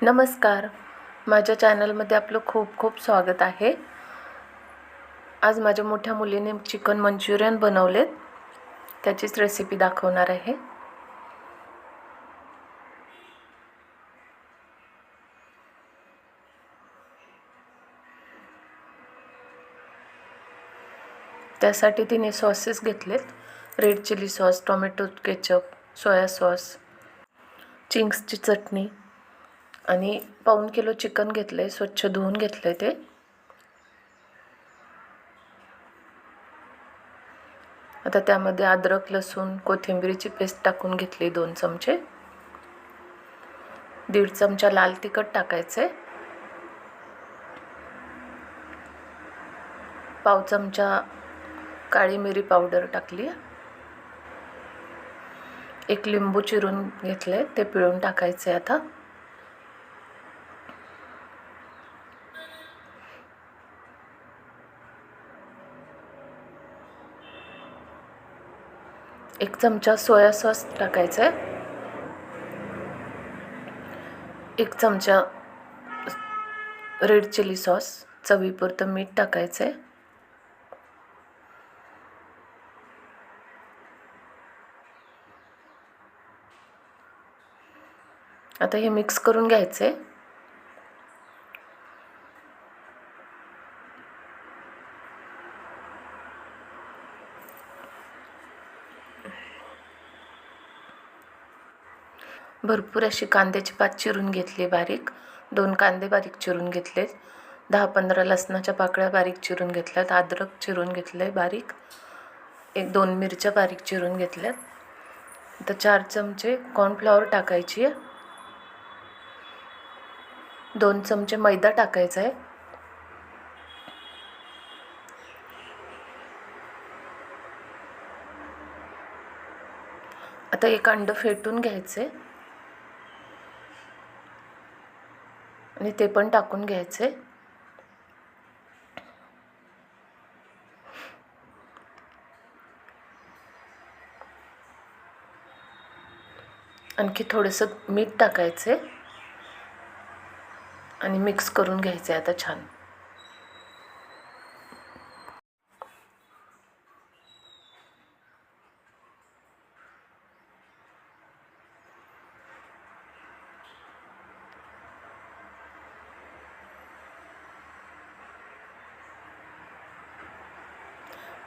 नमस्कार. माझ्या चॅनलमध्ये आपलं खूप खूप स्वागत आहे. आज माझ्या मोठ्या मुलीने चिकन मंचुरियन बनवलेत. त्याचीच रेसिपी दाखवणार आहे. त्यासाठी तिने सॉसेस घेतलेत. Red chilli sauce, tomato ketchup, soya sauce, चिंग्सची चटणी आणि पाऊण किलो चिकन घेतले. स्वच्छ धुवून घेतले ते. आता त्यामध्ये अद्रक, लसूण, कोथिंबीरची पेस्ट टाकून घेतली 2 चमचे. 1.5 चमचा लाल तिखट टाकायचे. 1/2 चमचा काळी मिरी पावडर टाकली. 1 लिंबू चिरून घेतले, ते पिळून टाकायचे. आता 1 चमचा सोया सॉस टाकायचा आहे. 1 चमचा रेड चिली सॉस, चवीपुरतं मीठ टाकायचं आहे. आता हे मिक्स करून घ्यायचं आहे. भरपूर अशी कांद्याची पात चिरून घेतली बारीक. 2 कांदे बारीक चिरून घेतले. 10-15 लसणाच्या पाकळ्या बारीक चिरून घेतल्यात. अद्रक चिरून घेतले बारीक. 1-2 मिरच्या बारीक चिरून घेतल्यात. आता 4 चमचे कॉर्नफ्लॉवर टाकायची आहे. 2 चमचे मैदा टाकायचा आहे. आता 1 अंड फेटून घ्यायचे आणि ते पण टाकून घ्यायचे. आणखी थोडंसं मीठ टाकायचे आणि मिक्स करून घ्यायचे. आता छान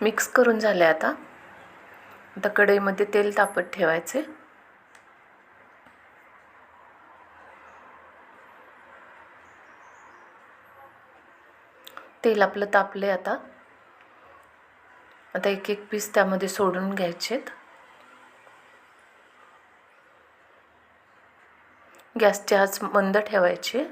मिक्स करून झाले. आता कढईमध्ये तेल तापत ठेवायचे. तेल आपलं तापले. आता 1-1 पीस त्यामध्ये सोडून घ्यायचेत. गॅसची आच मंद ठेवायची.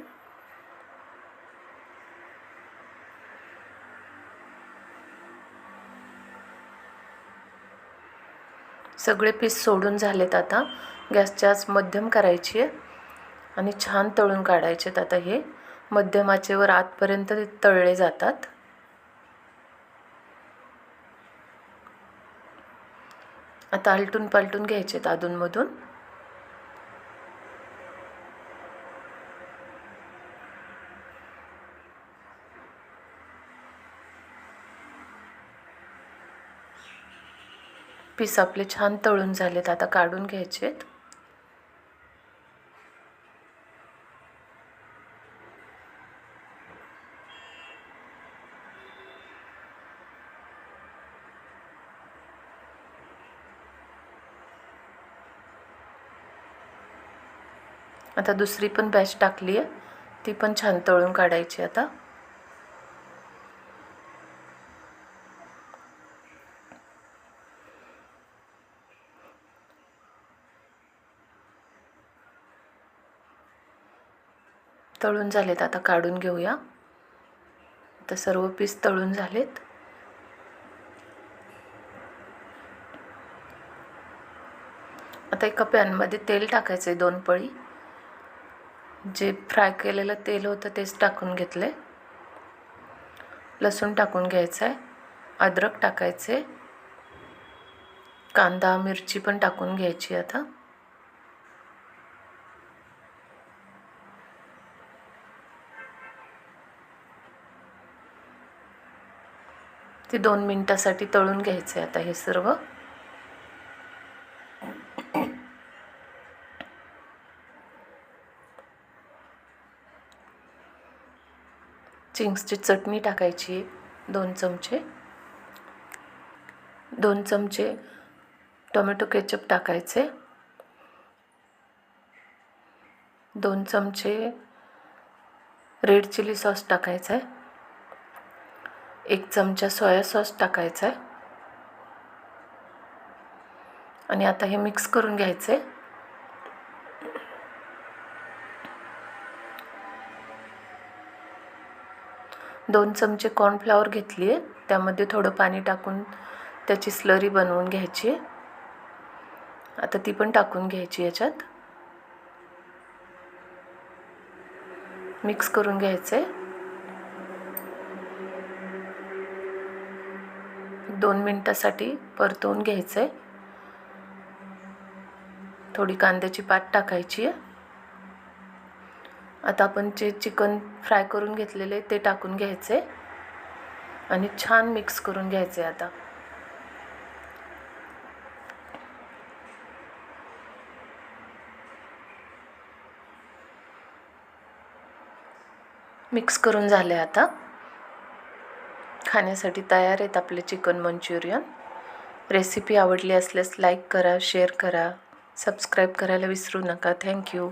सगळे पीस सोडून झालेत. आता गॅसची आच मध्यम करायची आहे आणि छान तळून काढायचेत. आता हे मध्यम आचेवर आतपर्यंत तळले जातात. आता आलटून पालटून घ्यायचेत अधूनमधून. पीस आपले छान तळून झालेत. आता काढून घ्यायचेत. आता दुसरी पण बॅच टाकली आहे, ती पण छान तळून काढायची. आता तळून झालेत. आता काढून घेऊया. आता सर्व पीस तळून झालेत. आता एका पॅनमध्ये तेल टाकायचे. 2 पळी. जे फ्राय केलेलं तेल होतं तेच टाकून घेतले. लसूण टाकून घ्यायचं आहे. अद्रक टाकायचे. कांदा मिरची पण टाकून घ्यायची. आता ते 2 मिनटासाठी तळून घ्यायचं आहे आता हे सर्व. चिंग्सची चटणी टाकायची 2 चमचे. 2 चमचे टोमॅटो केचप टाकायचे. 2 चमचे रेड चिली सॉस टाकायचा आहे. 1 चमचा सोया सॉस टाकायचा आहे. आणि आता हे मिक्स करून घ्यायचं आहे. 2 चमचे कॉर्नफ्लॉवर घेतली आहे. त्यामध्ये थोडं पाणी टाकून त्याची स्लरी बनवून घ्यायची आहे. आता ती पण टाकून घ्यायची याच्यात. मिक्स करून घ्यायचं आहे. 2 मिनटासाठी परतवून घ्यायचं आहे. थोडी कांद्याची पात टाकायची आहे. आता आपण जे चिकन फ्राय करून घेतलेले ते टाकून घ्यायचे आणि छान मिक्स करून घ्यायचे. आता मिक्स करून झाले. आता खाण्यासाठी तयार आहेत आपले चिकन मंचुरियन. रेसिपी आवडली असल्यास लाईक करा, शेअर करा, सबस्क्राईब करायला विसरू नका. थँक्यू.